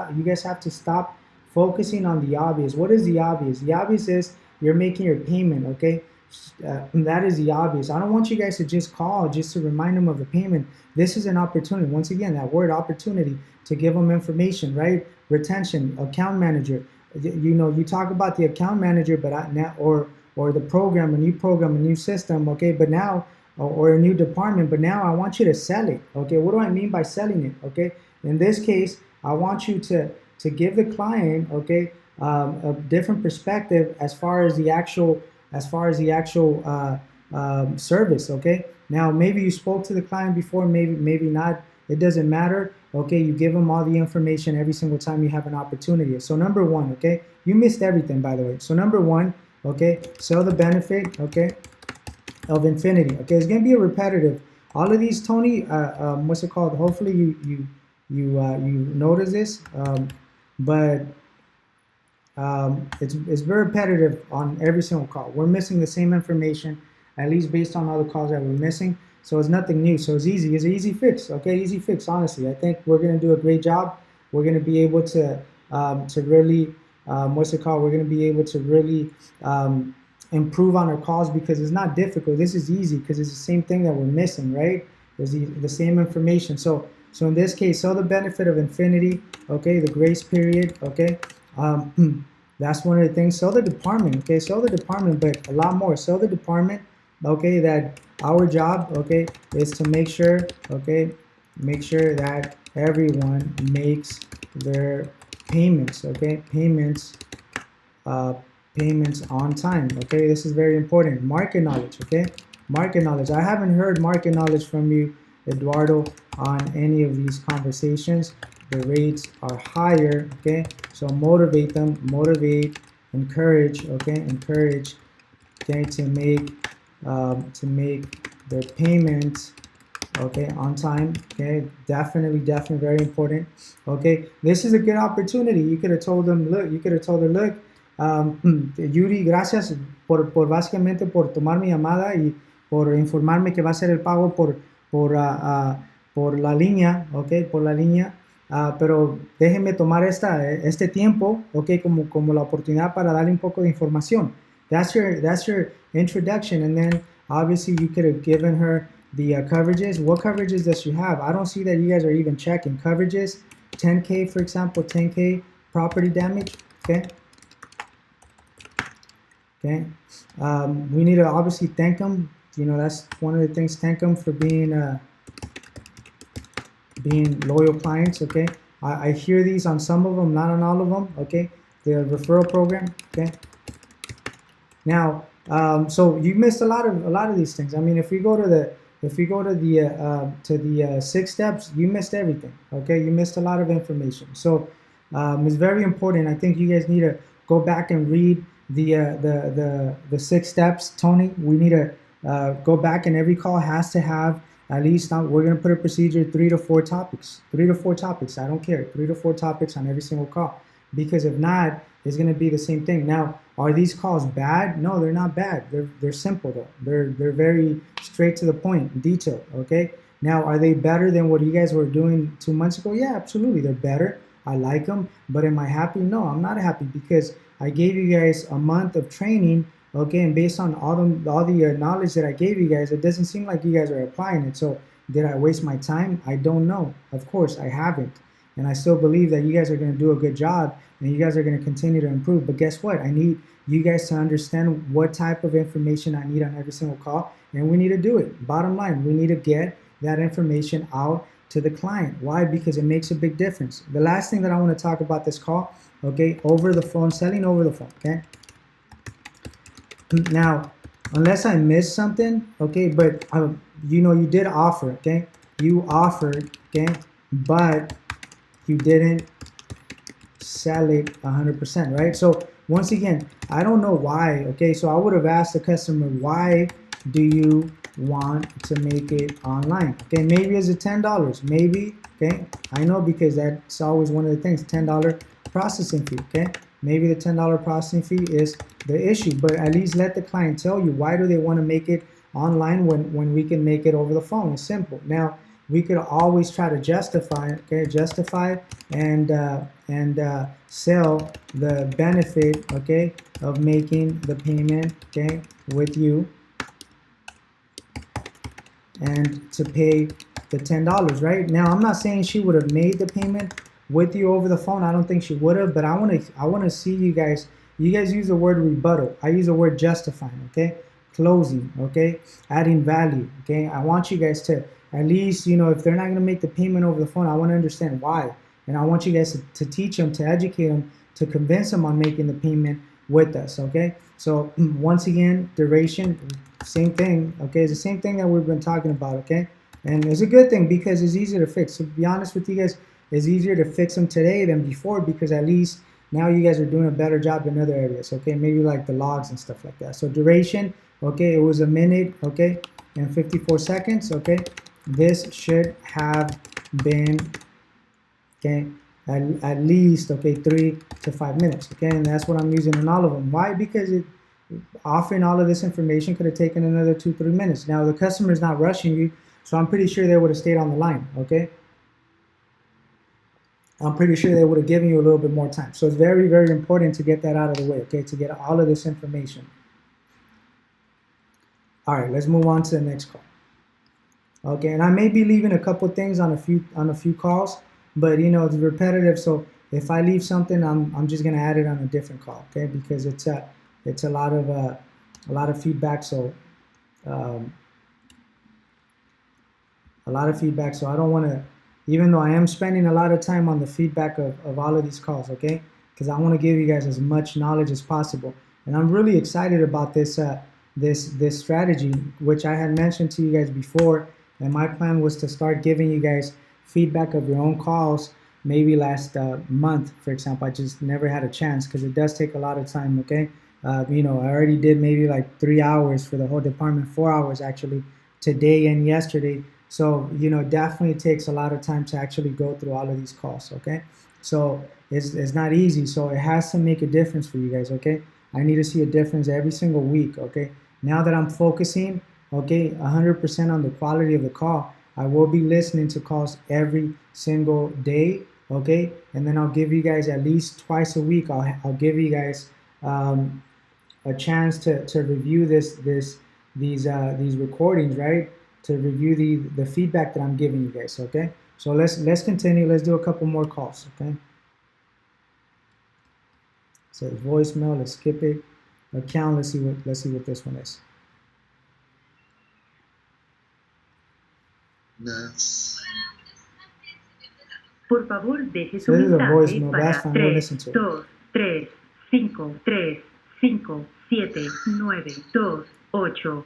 have to stop focusing on the obvious. What is the obvious? The obvious is you're making your payment. Okay, that is the obvious. I don't want you guys to just call just to remind them of the payment. This is an opportunity. Once again, that word opportunity, to give them information, right? Retention, account manager. You talk about the account manager, but or the program, a new system, okay, but now, or a new department, but now I want you to sell it, okay. What do I mean by selling it? Okay, in this case, I want you to give the client, okay, a different perspective as far as the actual service, okay. Now, maybe you spoke to the client before, maybe not. It doesn't matter. Okay, you give them all the information every single time you have an opportunity. So number one, okay, you missed everything, by the way. So number one, okay, sell the benefit, okay, of infinity. Okay, it's gonna be a repetitive. All of these, Tony, what's it called? Hopefully you notice this, but it's very repetitive on every single call. We're missing the same information, at least based on all the calls that we're missing. So it's nothing new. So it's easy. It's an easy fix. Okay, easy fix. Honestly, I think we're gonna do a great job. We're gonna be able to really, what's it called? We're gonna be able to really improve on our calls because it's not difficult. This is easy because it's the same thing that we're missing, right? There's the same information. So in this case, sell the benefit of infinity, okay, the grace period, okay. That's one of the things. Sell the department, okay, sell the department, but a lot more. Sell the department, okay, that our job, okay, is to make sure, okay, make sure that everyone makes their payments, okay, uh, payments on time. Okay, this is very important. Market knowledge. Okay, market knowledge. I haven't heard market knowledge from you, Eduardo, on any of these conversations. The rates are higher. Okay, so motivate them. Motivate. Encourage. Okay, encourage. Okay, to make their payments, okay, on time. Okay, definitely very important. Okay, this is a good opportunity. You could have told them, look, you could have told her, look, Yuri, gracias por básicamente por tomar mi llamada y por informarme que va a ser el pago por la línea, okay, por la línea. Pero déjenme tomar este tiempo, okay, como la oportunidad para darle un poco de información. That's your introduction, and then obviously you could have given her the coverages. What coverages does she have? I don't see that you guys are even checking coverages. 10K, for example, 10K property damage. Okay. Okay. We need to obviously thank them. You know, that's one of the things. Thank them for being loyal clients. Okay. I hear these on some of them, not on all of them. Okay. The referral program. Okay. Now, so you missed a lot of these things. I mean, if we go to the 6 steps, you missed everything. Okay, you missed a lot of information. So it's very important. I think you guys need to go back and read the 6 steps. Tony, we need to go back, and every call has to have at least. We're gonna put a procedure 3 to 4 topics. 3 to 4 topics. I don't care. 3 to 4 topics on every single call. Because if not, it's going to be the same thing. Now, are these calls bad? No, they're not bad. They're simple though. They're very straight to the point, detailed. Okay. Now, are they better than what you guys were doing 2 months ago? Yeah, absolutely. They're better. I like them. But am I happy? No, I'm not happy because I gave you guys a month of training. Okay, and based on all the knowledge that I gave you guys, it doesn't seem like you guys are applying it. So, did I waste my time? I don't know. Of course, I haven't. And I still believe that you guys are going to do a good job and you guys are going to continue to improve. But guess what? I need you guys to understand what type of information I need on every single call, and we need to do it. Bottom line, we need to get that information out to the client. Why? Because it makes a big difference. The last thing that I want to talk about this call, okay, over the phone, selling over the phone, okay? Now, unless I missed something, okay, but you know, you did offer, okay? You offered, okay, but you didn't sell it 100%, right? So once again, I don't know why. Okay, so I would have asked the customer, why do you want to make it online? Okay, maybe it's a $10, maybe. Okay, I know because that's always one of the things, $10 processing fee. Okay, maybe the $10 processing fee is the issue, but at least let the client tell you why do they want to make it online when we can make it over the phone. It's simple. Now, we could always try to justify, okay, and sell the benefit, okay, of making the payment, okay, with you, and to pay the $10, right? Now, I'm not saying she would have made the payment with you over the phone. I don't think she would have, but I want to see you guys. You guys use the word rebuttal. I use the word justifying, okay, closing, okay, adding value, okay. I want you guys to at least, you know, if they're not going to make the payment over the phone, I want to understand why. And I want you guys to teach them, to educate them, to convince them on making the payment with us, okay? So once again, duration, same thing, okay? It's the same thing that we've been talking about, okay? And it's a good thing because it's easier to fix. So to be honest with you guys, it's easier to fix them today than before because at least now you guys are doing a better job in other areas, okay? Maybe like the logs and stuff like that. So duration, okay, it was 1 minute, okay, and 54 seconds, okay? This should have been, okay, at least, okay, 3 to 5 minutes, okay, and that's what I'm using in all of them. Why? Because offering all of this information could have taken another 2-3 minutes. Now, the customer is not rushing you, so I'm pretty sure they would have stayed on the line, okay? I'm pretty sure they would have given you a little bit more time. So it's very, very important to get that out of the way, okay, to get all of this information. All right, let's move on to the next call. Okay, and I may be leaving a couple things on a few calls, but it's repetitive. So if I leave something, I'm just gonna add it on a different call. Okay, because it's a lot of feedback. So um, a lot of feedback. So I don't want to, even though I am spending a lot of time on the feedback of all of these calls. Okay, because I want to give you guys as much knowledge as possible, and I'm really excited about this strategy, which I had mentioned to you guys before. And my plan was to start giving you guys feedback of your own calls maybe last month, for example. I just never had a chance because it does take a lot of time. Okay, I already did maybe like 3 hours for the whole department, 4 hours actually today and yesterday. So definitely takes a lot of time to actually go through all of these calls. Okay, so it's not easy. So it has to make a difference for you guys. Okay, I need to see a difference every single week. Okay, now that I'm focusing, okay, 100% on the quality of the call, I will be listening to calls every single day. Okay, and then I'll give you guys at least twice a week. I'll give you guys a chance to review these recordings, right? To review the feedback that I'm giving you guys. Okay, so let's continue. Let's do a couple more calls. Okay, so voicemail. Let's skip it. Account. Let's see what this one is. Nice. Por favor, deje So su this is a mensaje voicemail. para That's fine. We'll listen to it. 323-537-928.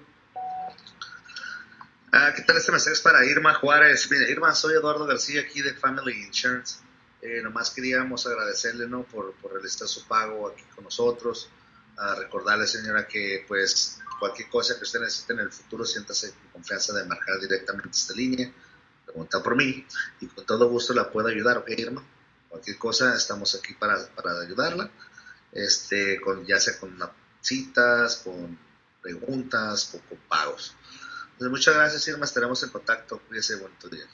¿Qué tal este mensaje es para Irma Juárez? Mira, Irma, soy Eduardo García aquí de Family Insurance. Nomás queríamos agradecerle, ¿no? por realizar su pago aquí con nosotros. Recordarle, señora, que pues cualquier cosa que usted necesite en el futuro, siéntase con confianza de marcar directamente esta línea, preguntar por mí y con todo gusto la puedo ayudar, ¿ok, Irma? Cualquier cosa, estamos aquí para ayudarla, ya sea con citas, con preguntas o con pagos. Entonces, muchas gracias, Irma, estaremos en contacto. Cuídese, bonito día.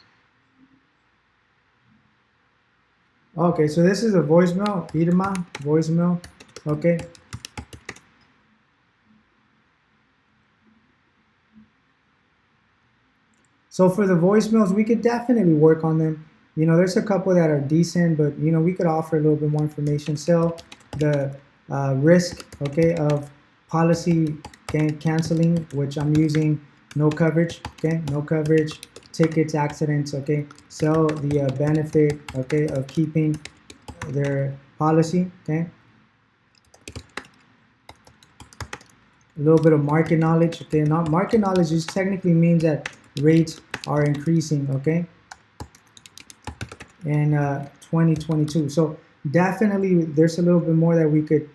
Okay, so this is a voicemail, Irma, voicemail. Okay. So for the voicemails, we could definitely work on them. There's a couple that are decent, but we could offer a little bit more information. So the risk, okay, of policy canceling, which I'm using no coverage, okay, no coverage, tickets, accidents, okay. So the benefit, okay, of keeping their policy, okay. A little bit of market knowledge, okay. Not market knowledge just technically means that rates are increasing, okay, in 2022. So definitely there's a little bit more that we could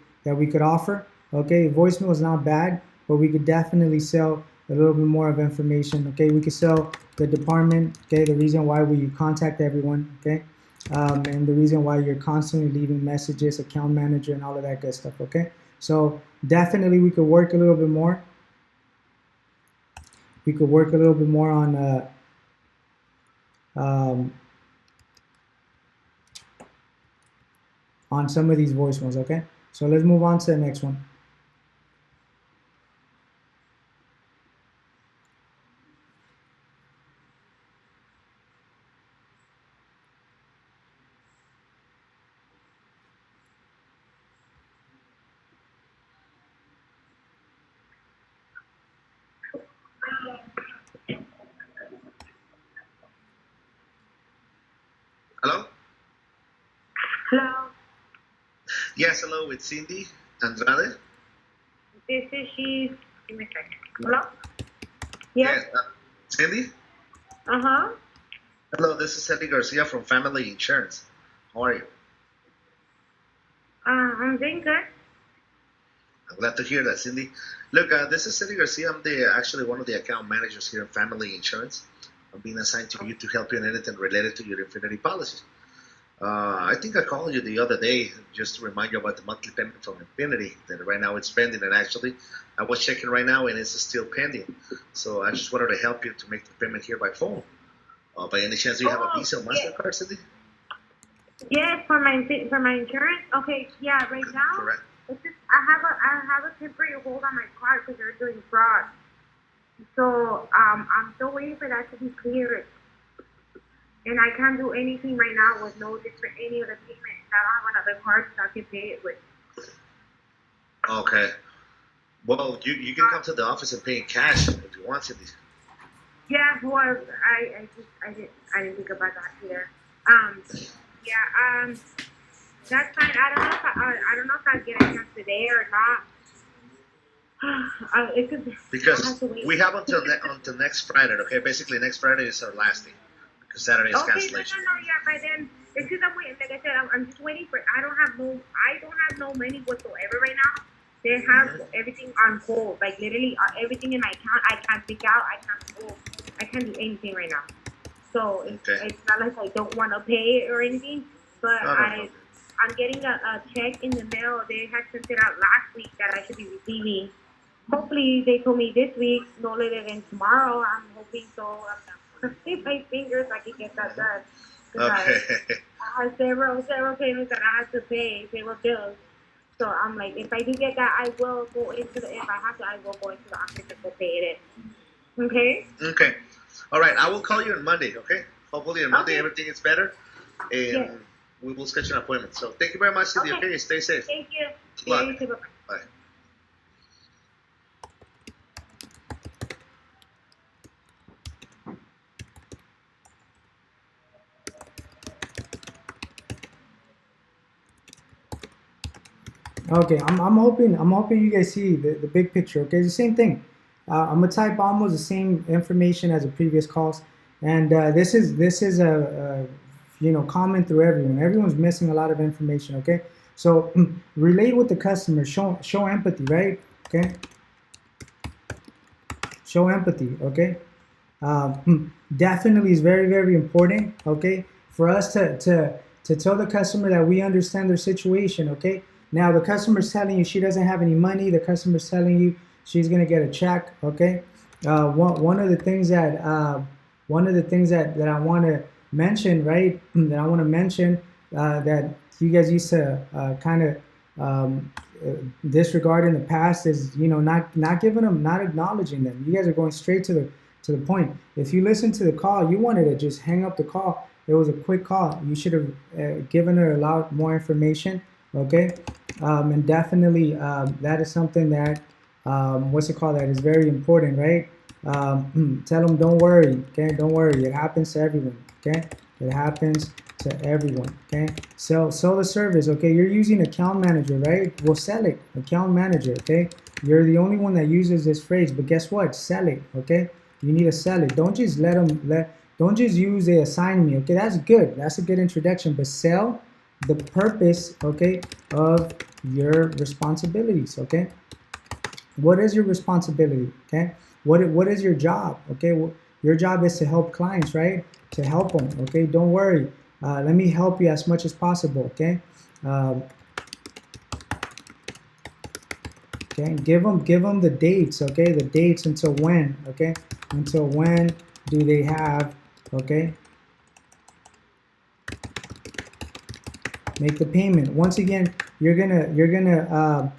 offer. Okay, voicemail is not bad, but we could definitely sell a little bit more of information. Okay, we could sell the department, okay, the reason why we contact everyone, okay, and the reason why you're constantly leaving messages, account manager, and all of that good stuff. Okay, so definitely we could work a little bit more. We could work a little bit more on some of these voicemails. Okay, so let's move on to the next one. Hello? Hello, Yes, hello, it's Cindy Andrade. this is she. Give me a second. Hello? Yes. Cindy? Uh-huh. Hello, this is Eddie Garcia from Family Insurance. How are you? I'm doing good. I'm glad to hear that, Cindy. Look, this is Eddie Garcia. I'm actually one of the account managers here in Family Insurance. I'm being assigned to you to help you in anything related to your Infinity policies. I think I called you the other day just to remind you about the monthly payment from Infinity that right now it's pending. And actually, I was checking right now and it's still pending. So I just wanted to help you to make the payment here by phone. By any chance, do you have a Visa or MasterCard, Cindy? Yes, for my insurance. Okay, yeah. Right now, Correct. it's just I have a temporary hold on my card because they're doing fraud. So I'm still waiting for that to be cleared. And I can't do anything right now with no different any other payment. I don't have another card that I can pay it with. Okay. Well, you can come to the office and pay in cash if you want to. Yeah, well, I didn't think about that either. Yeah, that's fine. I don't know if I'll get a chance today or not. It could. I have Because to wait. we have until next Friday. Okay, basically next Friday is our last day because Saturday is Okay, cancellation. no, yeah, by then, it's because I'm waiting, like I said, I'm just waiting for, I don't have no money whatsoever right now. They have everything on hold, like literally everything in my account, I can't pick out, I can't do anything right now. So Okay. it's not like I don't want to pay it or anything, but No. I'm getting a check in the mail. They had sent it out last week that I should be receiving. Hopefully, they told me this week, no later than tomorrow. I'm hoping so. I'm crossing my fingers I can get that done. Because Okay. I had several payments that I had to pay, several bills. So I'm like, if I do get that, I will go into the, if I have to, I will go into the office and go pay it. Okay? Okay. All right. I will call you on Monday. Okay. Hopefully on Monday Okay. everything is better, and Yes. we will schedule an appointment. So thank you very much, Cindy. Okay. Okay. Stay safe. Thank you. Good luck. Yeah, you too. Bye-bye. Bye. Okay, I'm hoping you guys see the big picture. Okay, it's the same thing. I'm gonna type almost the same information as the previous calls, and this is a common through everyone. Everyone's missing a lot of information. Okay, so relate with the customer, show empathy, right? Okay, show empathy. Okay, definitely is very important. Okay, for us to tell the customer that we understand their situation. Okay, now the customer's telling you she doesn't have any money. The customer's telling you she's gonna get a check. Okay, one of the things that I want to mention, right? That I want to mention that you guys used to kind of disregard in the past is not giving them, not acknowledging them. You guys are going straight to the point. If you listen to the call, you wanted to just hang up the call. It was a quick call. You should have given her a lot more information. Okay, and definitely that is something that what's it called? That is very important, right? Tell them don't worry. Okay, don't worry. It happens to everyone. Okay, it happens to everyone. Okay, sell the service. Okay, you're using account manager, right? Well, sell it. Account manager. Okay, you're the only one that uses this phrase, but guess what? Sell it. Okay, you need to sell it. Don't just don't just use they assign me. Okay, that's good. That's a good introduction, but sell the purpose, okay, of your responsibilities. Okay, what is your responsibility? Okay, what is your job? Okay, well, your job is to help clients, right? To help them. Okay, don't worry. Let me help you as much as possible. Okay. Okay, give them the dates. Okay, the dates until when. Okay, until when do they have? Okay, make the payment. Once again, you're gonna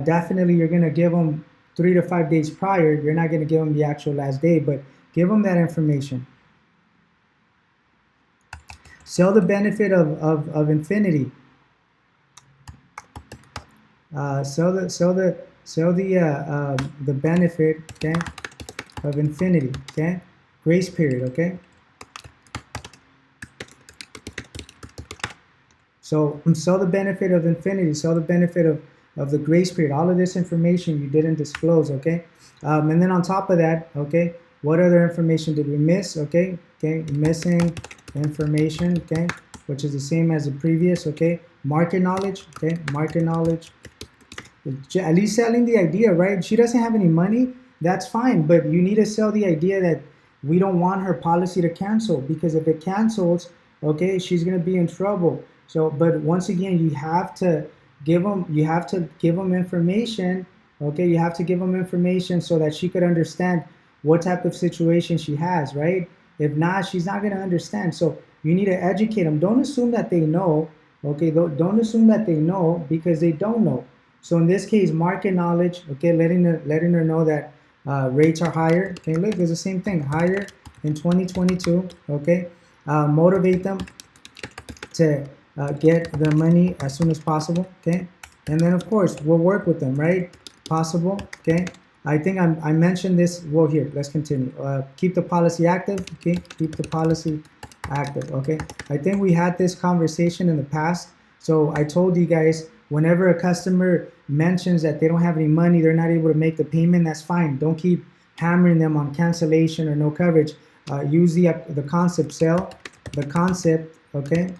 definitely you're gonna give them 3 to 5 days prior. You're not gonna give them the actual last day, but give them that information. Sell the benefit of infinity. Sell the benefit, okay, of infinity. Okay, grace period. Okay. So sell the benefit of infinity, sell the benefit of the grace period. All of this information you didn't disclose, okay? And then on top of that, okay, what other information did we miss? Okay, missing information, okay, which is the same as the previous, okay? Market knowledge, okay, market knowledge. At least selling the idea, right? She doesn't have any money, that's fine, but you need to sell the idea that we don't want her policy to cancel, because if it cancels, okay, she's gonna be in trouble. So, but once again, you have to give them information. Okay, you have to give them information so that she could understand what type of situation she has, right? If not, she's not gonna understand. So you need to educate them. Don't assume that they know. Okay, don't assume that they know, because they don't know. So in this case, market knowledge. Okay, letting her know that rates are higher. Okay, look, it's the same thing, higher in 2022. Okay, motivate them to get the money as soon as possible. Okay, and then of course we'll work with them, right? Possible. Okay, I think I mentioned this. Well, here, let's continue. Keep the policy active. Okay, keep the policy active. Okay, I think we had this conversation in the past. So I told you guys, whenever a customer mentions that they don't have any money, they're not able to make the payment, that's fine. Don't keep hammering them on cancellation or no coverage. Use the concept, sell the concept, okay,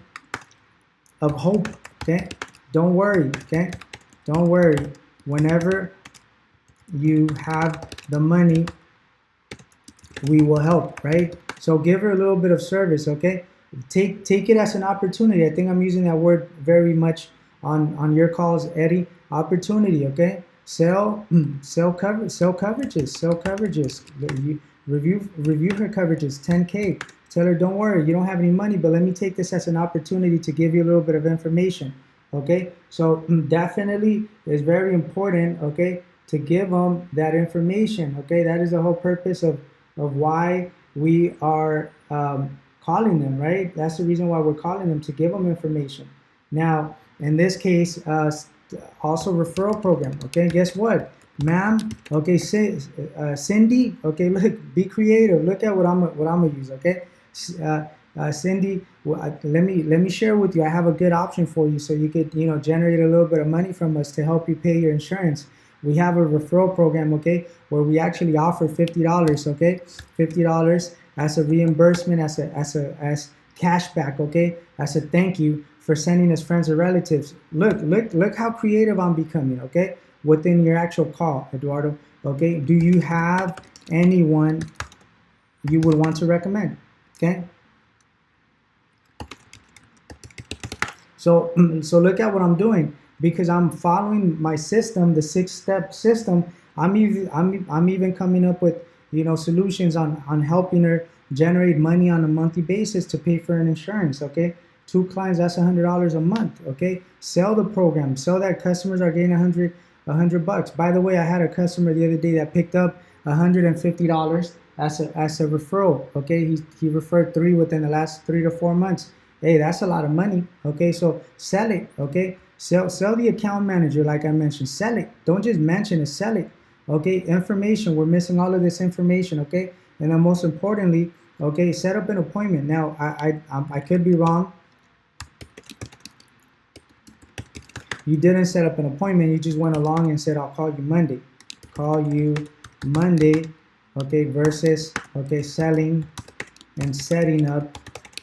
of hope. Okay, don't worry. Okay, don't worry. Whenever you have the money, we will help, right? So give her a little bit of service, okay? Take it as an opportunity. I think I'm using that word very much on your calls, Eddie. Opportunity, okay? Sell coverages. Review her coverages, 10K. Tell her, don't worry, you don't have any money, but let me take this as an opportunity to give you a little bit of information, okay? So definitely is very important, okay, to give them that information, okay? That is the whole purpose of why we are calling them, right? That's the reason why we're calling them, to give them information. Now, in this case, also referral program, okay? Guess what? Ma'am, okay, Cindy, okay, look, be creative. Look at what I'm gonna use, okay? Cindy, let me share with you. I have a good option for you, so you could generate a little bit of money from us to help you pay your insurance. We have a referral program, okay, where we actually offer $50, okay, $50 as a reimbursement, as cashback, okay, as a thank you for sending us friends or relatives. Look how creative I'm becoming, okay, within your actual call, Eduardo. Okay, do you have anyone you would want to recommend? Okay. So look at what I'm doing, because I'm following my system, the 6-step system. I'm even coming up with solutions on helping her generate money on a monthly basis to pay for an insurance. Okay, 2 clients, that's $100 a month. Okay, sell the program, sell that customers are getting $100 bucks. By the way, I had a customer the other day that picked up $150 as a referral. Okay, he referred 3 within the last 3 to 4 months. Hey, that's a lot of money. Okay, so sell it. Okay, sell the account manager, like I mentioned. Sell it. Don't just mention it. Sell it. Okay, information. We're missing all of this information. Okay, and then most importantly, okay, set up an appointment. Now, I could be wrong. You didn't set up an appointment. You just went along and said, "I'll call you Monday." Call you Monday. Okay, versus okay, selling and setting up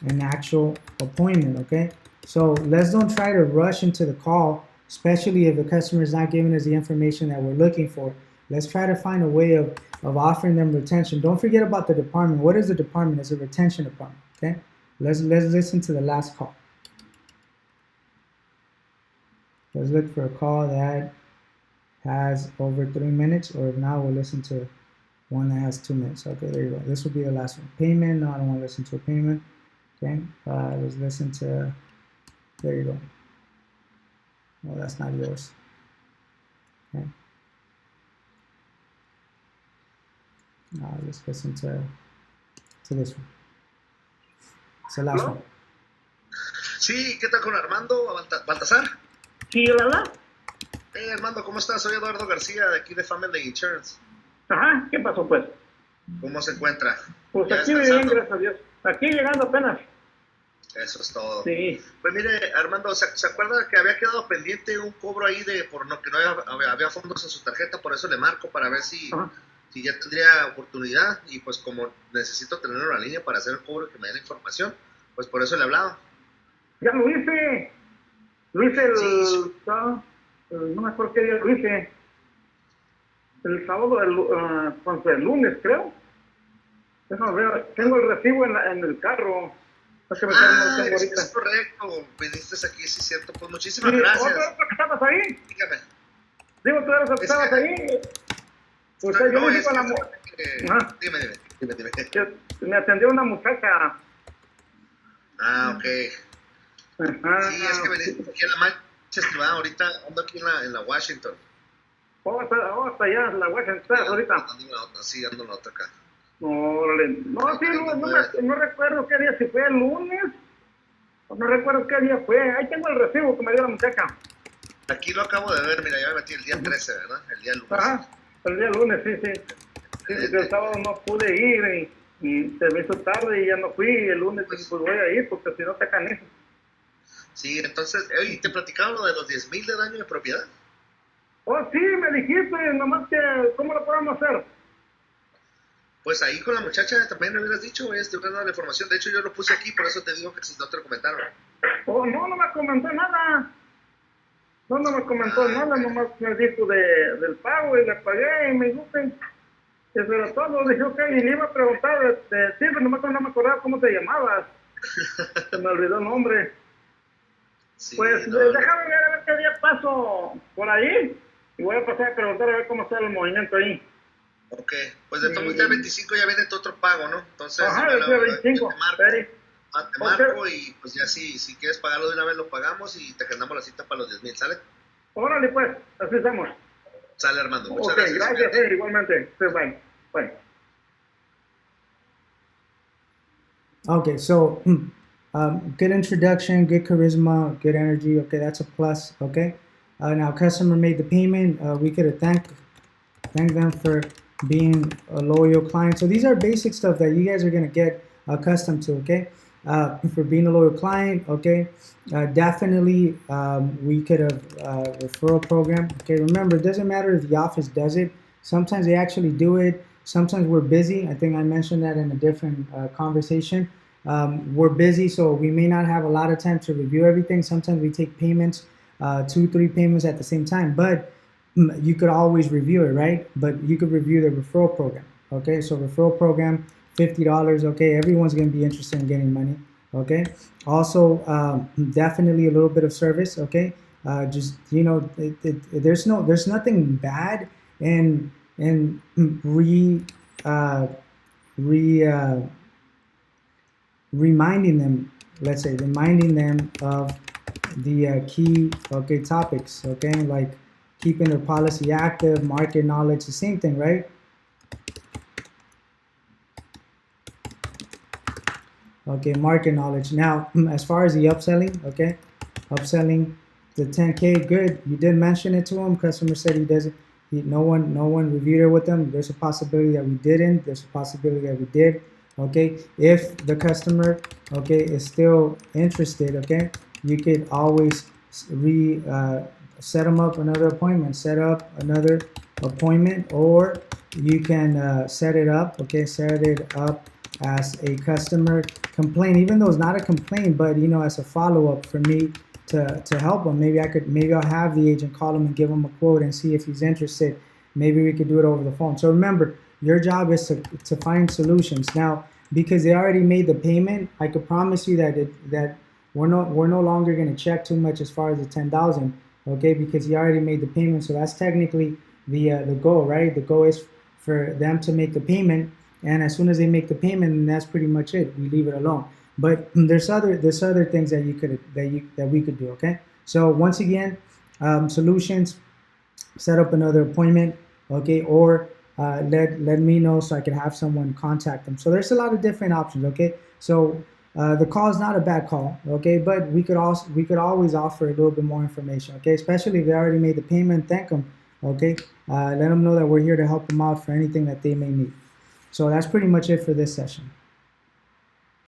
an actual appointment. Okay, so let's don't try to rush into the call, especially if the customer is not giving us the information that we're looking for. Let's try to find a way of offering them retention. Don't forget about the department. What is the department? It's a retention department. Okay, let's listen to the last call. Let's look for a call that has over 3 minutes, or if not, we'll listen to one that has 2 minutes. Okay, there you go. This will be the last one. Payment. No, I don't want to listen to a payment. Okay, let's listen to, there you go. No, that's not yours. Okay. Let's listen to this one. It's the last one. Sí, ¿qué tal con Armando Baltasar? Sí, hola. Armando, ¿cómo estás? Soy Eduardo García, de aquí de Family Insurance. Ajá, ¿qué pasó pues? ¿Cómo se encuentra? Pues aquí bien, gracias a Dios. Aquí llegando apenas. Eso es todo. Sí. Pues mire, Armando, ¿se acuerda que había quedado pendiente un cobro ahí por no, que no había fondos en su tarjeta? Por eso le marco, para ver si ya tendría oportunidad, y pues como necesito tener una línea para hacer el cobro y que me dé la información, pues por eso le hablaba. Ya lo hice. Lo hice Sí. no me acuerdo qué día lo hice. El sábado, el lunes, creo. Déjame ver, tengo el recibo en el carro. No sé, no lo tengo ahorita. Es correcto, viniste aquí, sí es cierto. Pues muchísimas Sí, gracias. ¿Otra que estabas ahí? Dígame. Digo, tú eres el que estabas ahí. Pues yo le digo a la mujer. Dime. Me atendió una muchacha. Ah, ok. Ajá. Sí, es que venía aquí en la Manchester, ahorita ando aquí en la Washington. hasta allá, la voy a sentar ahorita. Ando en la otra, sí, ando en la otra acá. Órale. No, sí, no recuerdo qué día, si fue el lunes, no recuerdo qué día fue. Ahí tengo el recibo que me dio la muchacha. Aquí lo acabo de ver, mira, ya me metí el día 13, ¿verdad? El día lunes. Ajá, el día lunes, sí. Sí, porque el sábado no pude ir y se me hizo tarde y ya no fui. Y el lunes dije, pues voy a ir porque si no te canijo. Sí, entonces, ¿y te platicaron lo de los 10,000 de daño de propiedad? Oh, sí, me dijiste, nomás que, ¿cómo lo podemos hacer? Pues ahí con la muchacha también me hubieras dicho, estoy buscando la información. De hecho, yo lo puse aquí, por eso te digo que si no te lo comentaron. Oh, no me comentó nada. No me comentó nada, nomás me dijo del pago y le pagué y me dijo que eso era todo. Dije, ok, y le iba a preguntar, sí, pero nomás no me acordaba cómo te llamabas. Se me olvidó el nombre. Sí, Pues no, déjame ver a ver qué día paso por ahí y voy a pasar a preguntar a ver cómo está el movimiento ahí. ok, pues de todo el día 25 ya viene tu otro pago, ¿no? Entonces, Ajá, igual el día 25. te marco, Peri. te marco y pues ya si quieres pagarlo de una vez lo pagamos y te agendamos la cita para los 10,000, ¿sale? Órale pues, así estamos. Sale, Armando, muchas Ok, gracias. gracias, igualmente. Sí, bye. Bye. Okay, so good introduction, good charisma, good energy. Okay, that's a plus. Okay, now customer made the payment. We could have thanked them for being a loyal client. So these are basic stuff that you guys are gonna get accustomed to. Okay, for being a loyal client. Okay, definitely we could have referral program. Okay, remember it doesn't matter if the office does it. Sometimes they actually do it. Sometimes we're busy. I think I mentioned that in a different conversation. We're busy, so we may not have a lot of time to review everything. Sometimes we take payments, 2, 3 payments at the same time, but you could always review it, right? But you could review the referral program. Okay, so referral program, $50. Okay, everyone's going to be interested in getting money. Okay, also definitely a little bit of service. Okay, just there's nothing bad in uh, re reminding them, let's say, reminding them of the key topics. Okay, like keeping their policy active, market knowledge, the same thing, right? Okay, market knowledge. Now, as far as the upselling, okay, upselling the 10K, good. You did mention it to him. Customer said he doesn't. No one reviewed it with them. There's a possibility that we didn't. There's a possibility that we did. Okay, if the customer, okay, is still interested, okay, you could always set them up another appointment. Set up another appointment, or you can set it up. Okay, set it up as a customer complaint, even though it's not a complaint, but as a follow-up for me to help them. Maybe I'll have the agent call him and give him a quote and see if he's interested. Maybe we could do it over the phone. So remember, your job is to find solutions. Now, because they already made the payment, I could promise you that we're no longer going to check too much as far as the 10,000, okay? Because he already made the payment, so that's technically the goal, right? The goal is for them to make the payment, and as soon as they make the payment, then that's pretty much it. We leave it alone. But there's other things that we could do. Okay. So once again, solutions. Set up another appointment. Okay, or let me know so I can have someone contact them. So there's a lot of different options. Okay. So the call is not a bad call. Okay, but we could always offer a little bit more information. Okay, especially if they already made the payment. Thank them. Okay. Let them know that we're here to help them out for anything that they may need. So that's pretty much it for this session.